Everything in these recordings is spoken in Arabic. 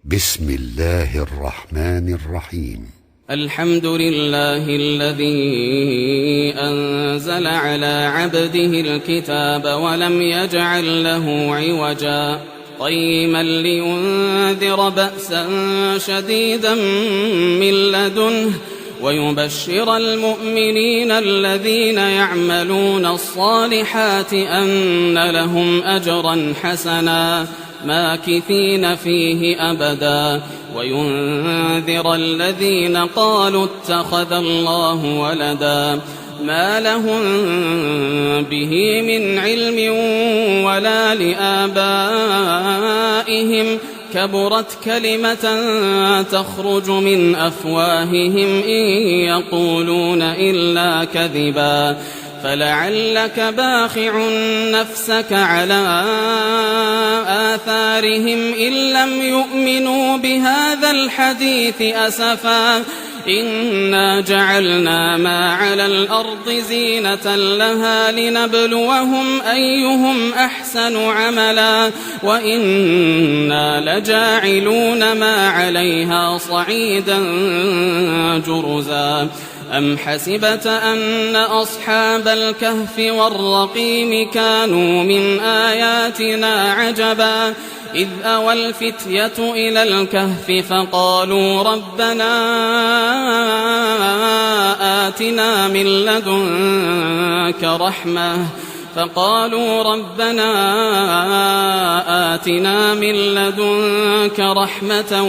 بسم الله الرحمن الرحيم. الحمد لله الذي أنزل على عبده الكتاب ولم يجعل له عوجا قيما لينذر بأسا شديدا من لدنه ويبشر المؤمنين الذين يعملون الصالحات أن لهم أجرا حسنا ماكثين فيه أبدا وينذر الذين قالوا اتخذ الله ولدا ما لهم به من علم ولا لآبائهم كبرت كلمة تخرج من أفواههم إن يقولون إلا كذبا فلعلك باخع نفسك على آثارهم إن لم يؤمنوا بهذا الحديث أسفا إنا جعلنا ما على الأرض زينة لها لنبلوهم أيهم أحسن عملا وإنا لجاعلون ما عليها صعيدا جرزا أم حسبت أن أصحاب الكهف والرقيم كانوا من آياتنا عجبا إذ أوى الفتية إلى الكهف فقالوا ربنا آتنا من لدنك رحمة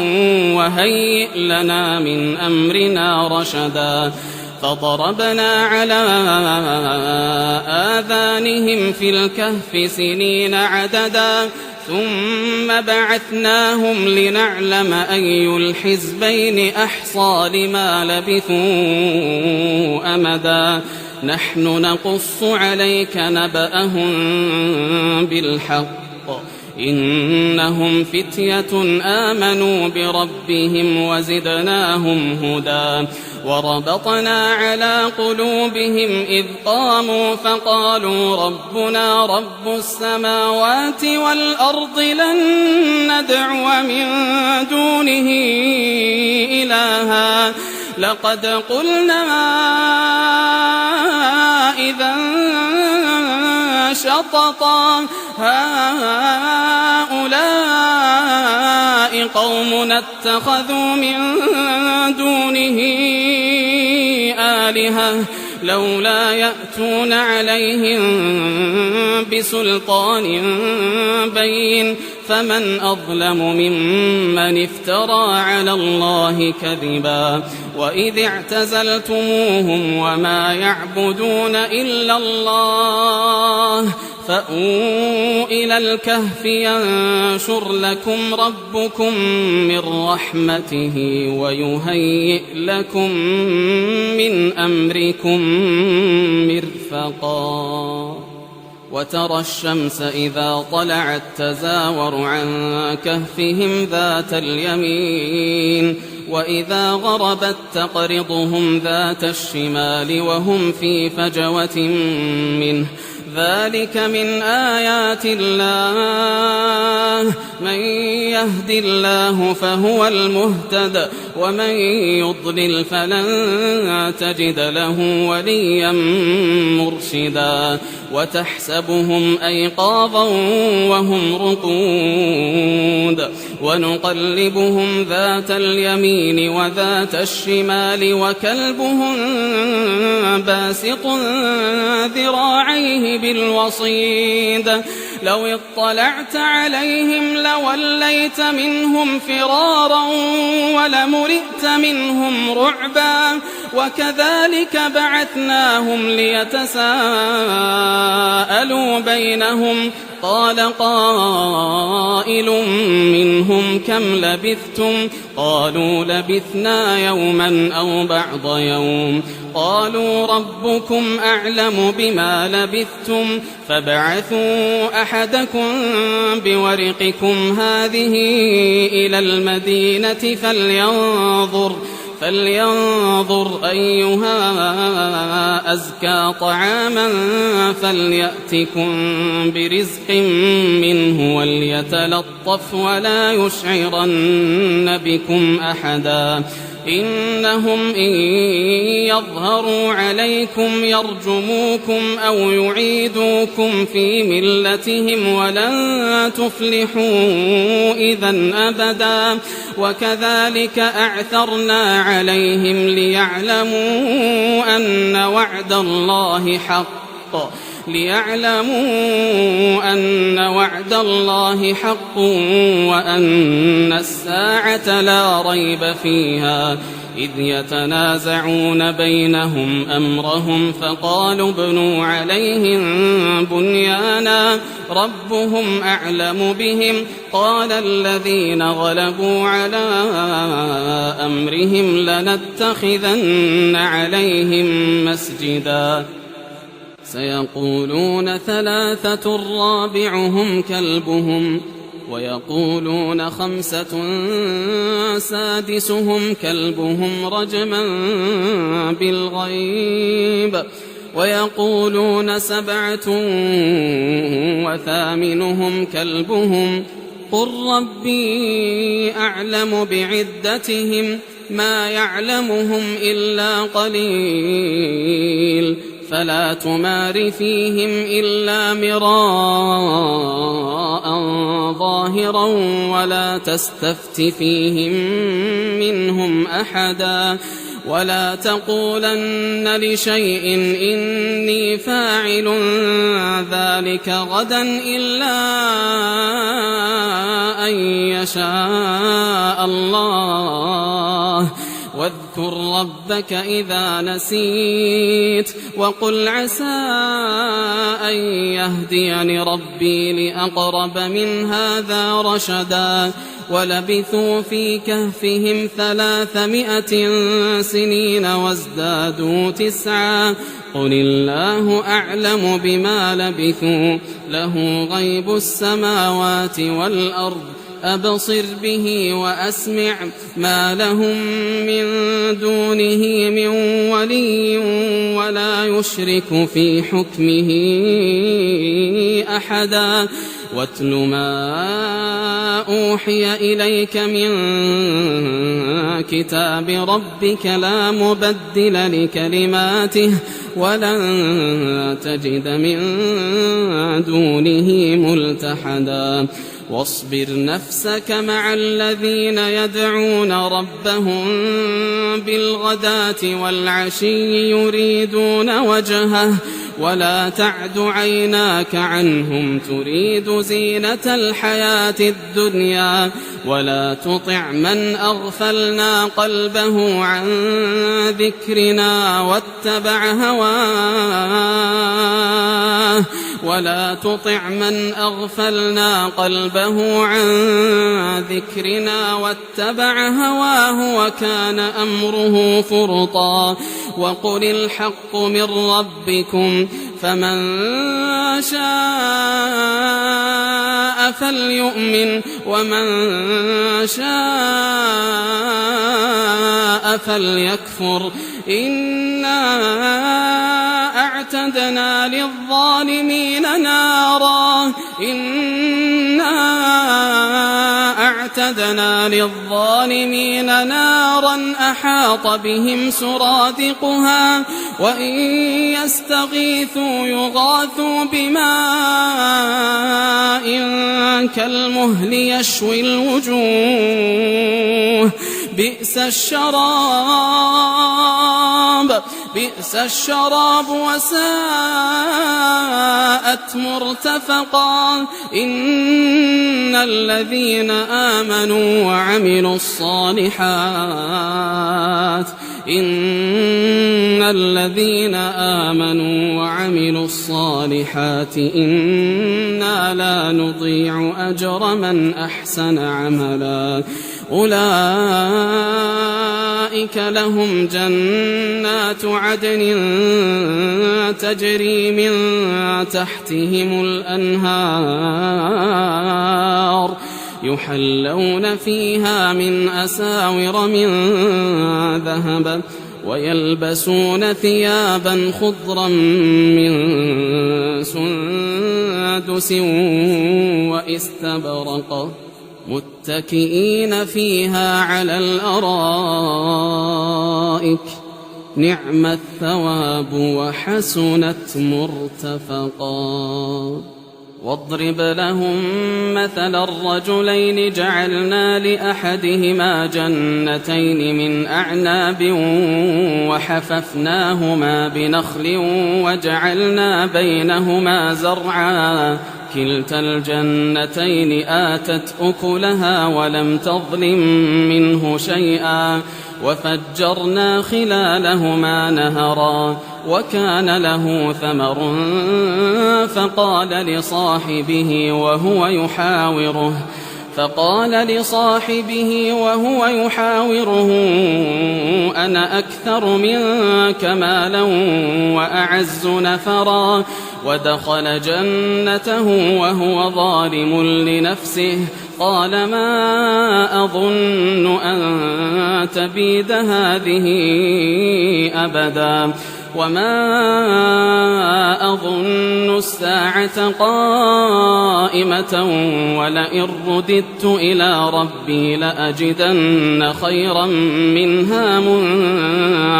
وهيئ لنا من أمرنا رشدا فضربنا على آذانهم في الكهف سنين عددا ثم بعثناهم لنعلم أي الحزبين أحصى لما لبثوا أمدا نحن نقص عليك نبأهم بالحق إنهم فتية آمنوا بربهم وزدناهم هدى وربطنا على قلوبهم إذ قاموا فقالوا ربنا رب السماوات والأرض لن ندعو من دونه إلها لقد قلنا إذا شططا هؤلاء قومنا اتخذوا من دونه آلهة لولا يأتون عليهم بسلطان بين فمن أظلم ممن افترى على الله كذبا وإذ اعتزلتموهم وما يعبدون إلا الله فأووا إلى الكهف ينشر لكم ربكم من رحمته ويهيئ لكم من أمركم مرفقا وترى الشمس إذا طلعت تزاور عن كهفهم ذات اليمين وإذا غربت تقرضهم ذات الشمال وهم في فجوة منه ذلك من آيات الله من يهد الله فهو المهتد ومن يضلل فلن تجد له وليا مرشدا وتحسبهم أيقاظا وهم رقود ونقلبهم ذات اليمين وذات الشمال وكلبهم باسط ذراعيه بالوصيد لو اطلعت عليهم لوليت منهم فرارا ولملئت منهم رعبا وكذلك بعثناهم ليتساءلوا بينهم قال قائل منهم كم لبثتم قالوا لبثنا يوما أو بعض يوم قالوا ربكم أعلم بما لبثتم فابعثوا أحدكم بورقكم هذه إلى المدينة فلينظر أيها أزكى طعاما فليأتكم برزق منه وليتلطف ولا يشعرن بكم أحدا إنهم إن يظهروا عليكم يرجموكم أو يعيدوكم في ملتهم ولن تفلحوا إذا أبدا وكذلك أعثرنا عليهم ليعلموا أن وعد الله حق وأن الساعة لا ريب فيها إذ يتنازعون بينهم أمرهم فقالوا ابنوا عليهم بنيانا ربهم أعلم بهم قال الذين غلبوا على أمرهم لنتخذن عليهم مسجدا سيقولون 3 رابعهم كلبهم ويقولون 5 سادسهم كلبهم رجما بالغيب ويقولون 7 وثامنهم كلبهم قل ربي أعلم بعدتهم ما يعلمهم إلا قليل فلا تمار فيهم إلا مراء ظاهرا ولا تستفت فيهم منهم أحدا ولا تقولن لشيء إني فاعل ذلك غدا إلا أن يشاء الله واذكر ربك إذا نسيت وقل عسى أن يهديني ربي لأقرب من هذا رشدا ولبثوا في كهفهم 300 سنين وازدادوا 9 قل الله أعلم بما لبثوا له غيب السماوات والأرض أبصر به وأسمع ما لهم من دونه من ولي ولا يشرك في حكمه أحدا واتل ما أوحي إليك من كتاب ربك لا مبدل لكلماته ولن تجد من دونه ملتحدا واصبر نفسك مع الذين يدعون ربهم بالغداة والعشي يريدون وجهه ولا تعد عيناك عنهم تريد زينة الحياة الدنيا ولا تطع من أغفلنا قلبه عن ذكرنا واتبع هواه وكان أمره فرطا وقل الحق من ربكم فمن شاء فليؤمن ومن شاء فليكفر إنا أعتدنا للظالمين نارا أحاط بهم سرادقها وإن يستغيثوا يغاثوا بماء كالمهل يشوي الوجوه بئس الشراب وساءت مرتفقا إن الذين آمنوا وعملوا الصالحات إنا لا نضيع أجر من أحسن عملا أولئك لهم جنات عدن تجري من تحتهم الأنهار يحلون فيها من أساور من ذهب ويلبسون ثيابا خضرا من سندس وإستبرق متكئين فيها على الأرائك نعم الثواب وحسنت مرتفقا واضرب لهم مثل الرجلين جعلنا لأحدهما جنتين من أعناب وحففناهما بنخل وجعلنا بينهما زرعا كلتا الجنتين آتت أكلها ولم تظلم منه شيئا وفجرنا خلالهما نهرا وكان له ثمر فقال لصاحبه وهو يحاوره أنا أكثر منك مالا وأعز نفرا ودخل جنته وهو ظالم لنفسه قال ما أظن أن تبيد هذه أبدا وما أظن الساعة قائمة ولئن رددت إلى ربي لأجدن خيرا منها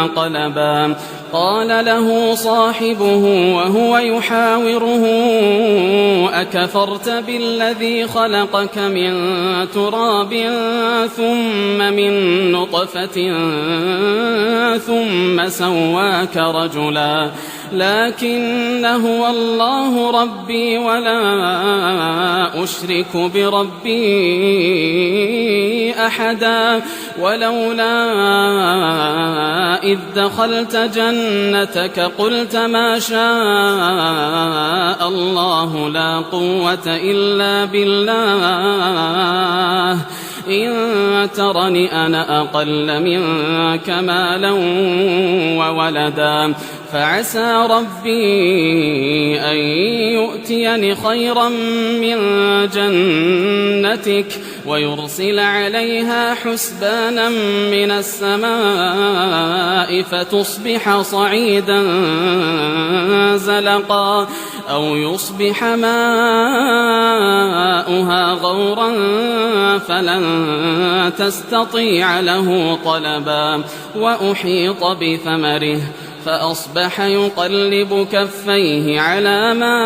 منقلبا قال له صاحبه وهو يحاوره أكفرت بالذي خلقك من تراب ثم من نطفة ثم سواك رجلا لكن هو الله ربي ولا أشرك بربي أحدا ولولا إذ دخلت جنتك قلت ما شاء الله لا قوة إلا بالله إن ترني أنا أقل منك مالا وولدا فعسى ربي أن يؤتيني خيرا من جنتك ويرسل عليها حسبانا من السماء فتصبح صعيدا زلقا أو يصبح ماؤها غورا فلن تستطيع له طلبا وأحيط بثمره فأصبح يقلب كفيه على ما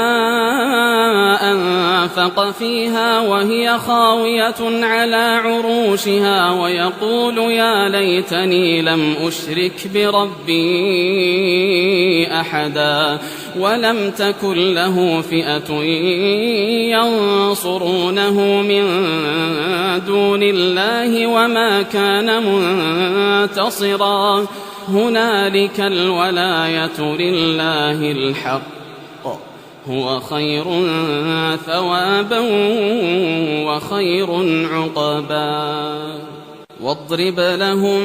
أنفق فيها وهي خاوية على عروشها ويقول يا ليتني لم أشرك بربي أحدا ولم تكن له فئة ينصرونه من دون الله وما كان منتصرا هنالك الولاية لله الحق هو خير ثوابا وخير عقبا واضرب لهم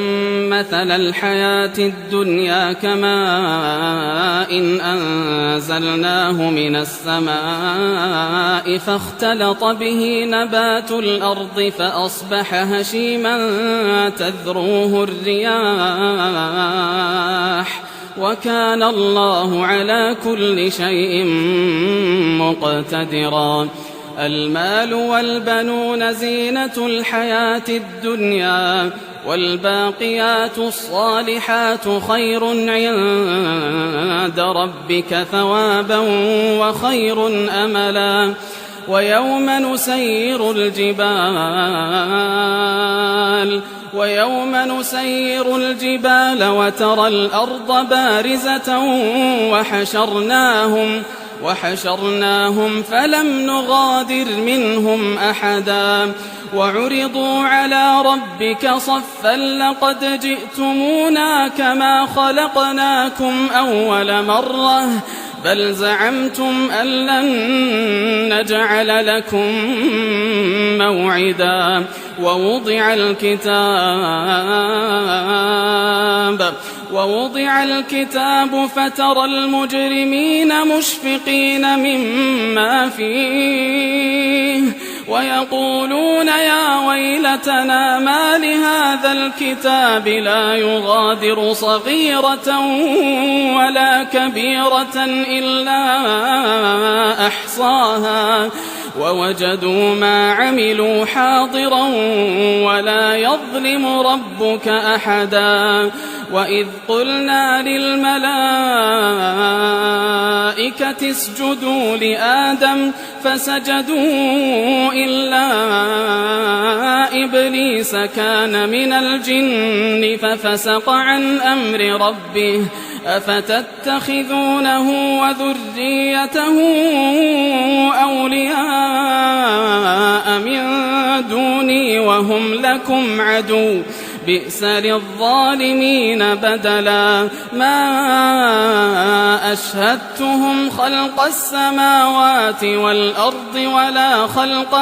مثل الحياة الدنيا كماء إن أنزلناه من السماء فاختلط به نبات الأرض فأصبح هشيما تذروه الرياح وكان الله على كل شيء مقتدرا المال والبنون زينة الحياة الدنيا والباقيات الصالحات خير عند ربك ثوابا وخير أملا ويوم نسير الجبال وترى الأرض بارزة وحشرناهم فلم نغادر منهم أحدا وعرضوا على ربك صفا لقد جئتمونا كما خلقناكم أول مرة بل زعمتم أن لن نجعل لكم موعدا ووضع الكتاب فترى المجرمين مشفقين مما فيه ويقولون يا ويلتنا ما لهذا الكتاب لا يغادر صغيرة ولا كبيرة إلا أحصاها ووجدوا ما عملوا حاضرا ولا يظلم ربك أحدا. وإذ قلنا للملائكة اسجدوا لآدم فسجدوا إلا إبليس كان من الجن ففسق عن أمر ربه أفتتخذونه وذريته أولياء من دوني وهم لكم عدو بئس للظالمين بدلا. ما أشهدتهم خلق السماوات والأرض ولا خلق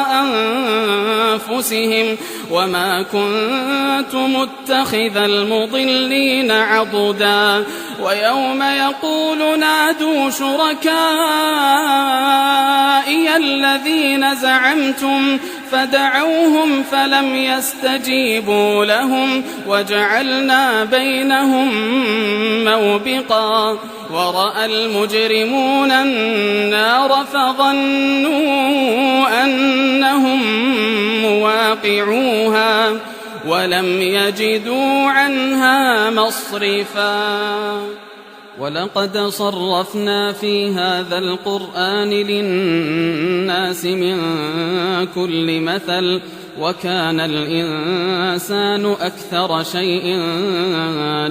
أنفسهم وما كنت متخذ المضلين عضدا. ويوم يقول نادوا شركائي الذين زعمتم فدعوهم فلم يستجيبوا لهم وجعلنا بينهم موبقا. ورأى المجرمون النار فظنوا أنهم مواقعوها ولم يجدوا عنها مصرفا. ولقد صرفنا في هذا القرآن للناس من كل مثل وكان الإنسان أكثر شيء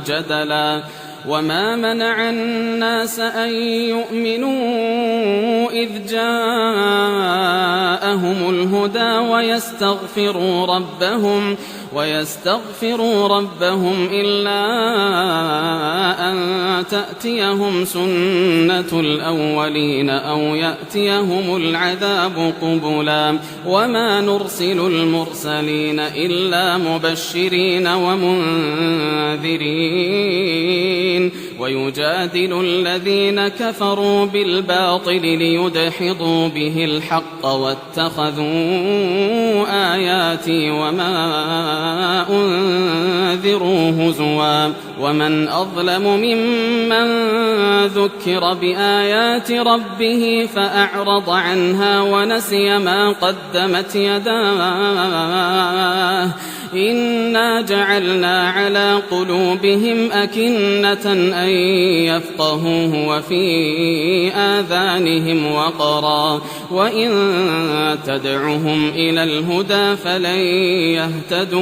جدلا. وما منع الناس أن يؤمنوا إذ جاءهم الهدى ويستغفروا ربهم إلا أن تأتيهم سنة الأولين أو يأتيهم العذاب قبلا. وما نرسل المرسلين إلا مبشرين ومنذرين ويجادل الذين كفروا بالباطل ليدحضوا به الحق واتخذوا آياتي وما أنذروا هزوا. ومن أظلم ممن ذكر بآيات ربه فأعرض عنها ونسي ما قدمت يداه إنا جعلنا على قلوبهم أكنة أن يفقهوه وفي آذانهم وقرا وإن تدعهم إلى الهدى فلن يهتدوا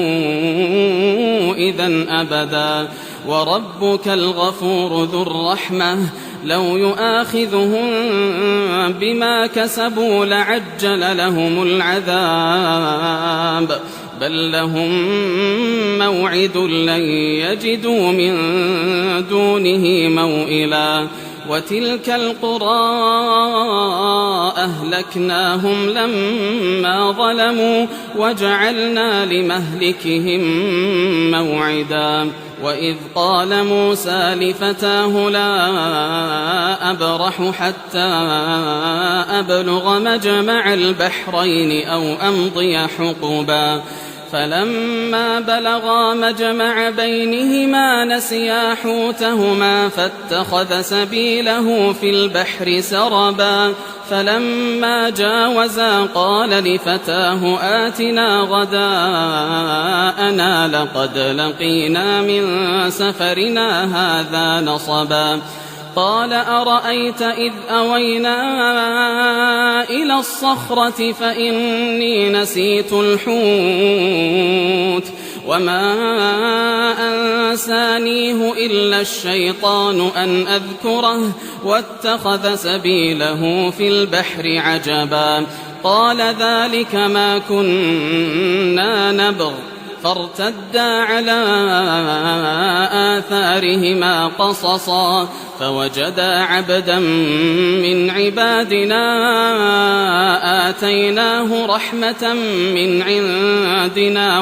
إذن أبدا. وربك الغفور ذو الرحمة لو يؤاخذهم بما كسبوا لعجل لهم العذاب بل لهم موعد لن يجدوا من دونه موئلا. وتلك القرى أهلكناهم لما ظلموا وجعلنا لمهلكهم موعدا. وإذ قال موسى لفتاه لا أبرح حتى أبلغ مجمع البحرين أو أمضي حقبا فلما بلغا مجمع بينهما نسيا حوتهما فاتخذ سبيله في البحر سربا فلما جاوزا قال لفتاه آتنا غداءنا لقد لقينا من سفرنا هذا نصبا. قال أرأيت إذ أوينا إلى الصخرة فإني نسيت الحوت وما أنسانيه إلا الشيطان أن أذكره واتخذ سبيله في البحر عجبا. قال ذلك ما كنا نبغ فارتدا على آثارهما قصصا فوجدا عبدا من عبادنا آتيناه رحمة من عندنا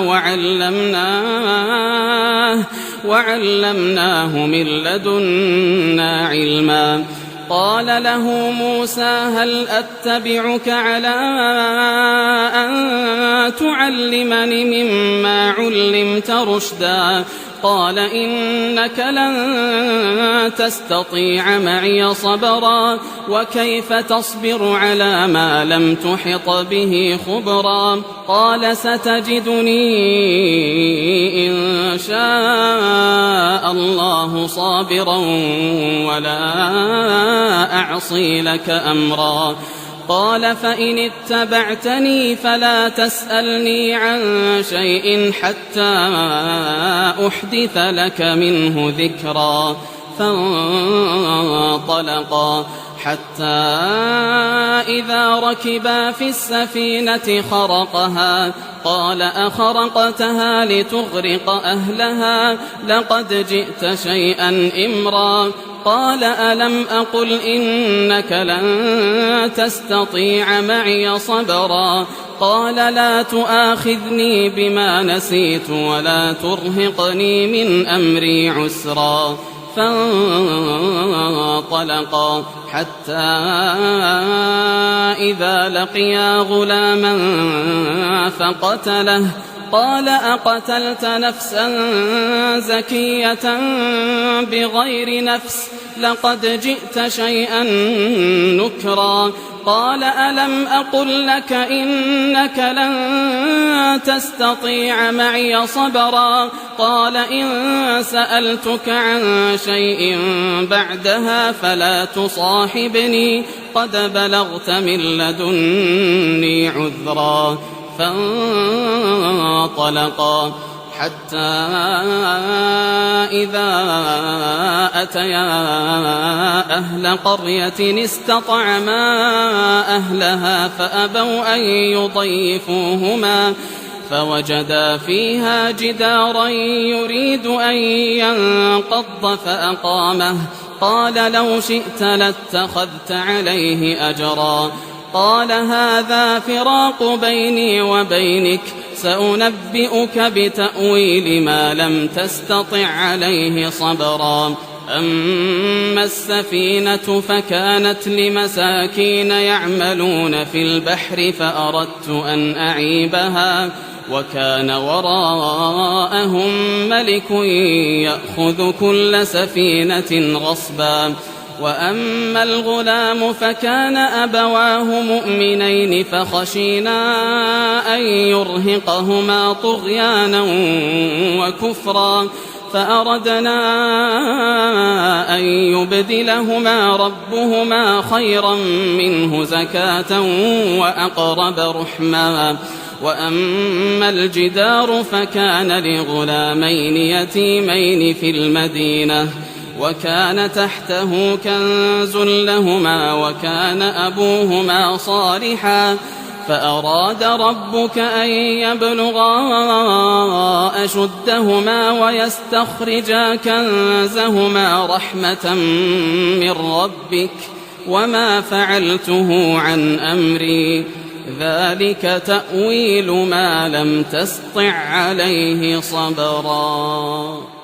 وعلمناه من لدنا علما. قال له موسى هل أتبعك على أن تعلمني مما علمت رشدا قال إنك لن تستطيع معي صبرا وكيف تصبر على ما لم تحط به خبرا قال ستجدني إن شاء الله صابرا ولا أعصي لك أمرا قال فإن اتبعتني فلا تسألني عن شيء حتى أحدث لك منه ذكرا فانطلقا حتى إذا ركبا في السفينة خرقها قال أخرقتها لتغرق أهلها لقد جئت شيئا إمرا قال ألم أقل إنك لن تستطيع معي صبرا قال لا تؤاخذني بما نسيت ولا ترهقني من أمري عسرا فانطلقا حتى إذا لقيا غلاما فقتله قال أقتلت نفسا زكية بغير نفس لقد جئت شيئا نكرا قال ألم أقل لك إنك لن تستطيع معي صبرا قال إن سألتك عن شيء بعدها فلا تصاحبني قد بلغت من لدني عذرا فانطلقا حتى إذا أتيا أهل قرية استطعما أهلها فأبوا أن يضيفوهما فوجدا فيها جدارا يريد أن ينقض فأقامه قال لو شئت لاتخذت عليه أجرا قال هذا فراق بيني وبينك سأنبئك بتأويل ما لم تستطع عليه صبرا أما السفينة فكانت لمساكين يعملون في البحر فأردت أن أعيبها وكان وراءهم ملك يأخذ كل سفينة غصبا وأما الغلام فكان أبواه مؤمنين فخشينا أن يرهقهما طغيانا وكفرا فأردنا أن يبدلهما ربهما خيرا منه زكاة وأقرب رحما وأما الجدار فكان لغلامين يتيمين في المدينة وكان تحته كنز لهما وكان أبوهما صالحا فأراد ربك أن يبلغا أشدهما ويستخرجا كنزهما رحمة من ربك وما فعلته عن أمري ذلك تأويل ما لم تسطع عليه صبرا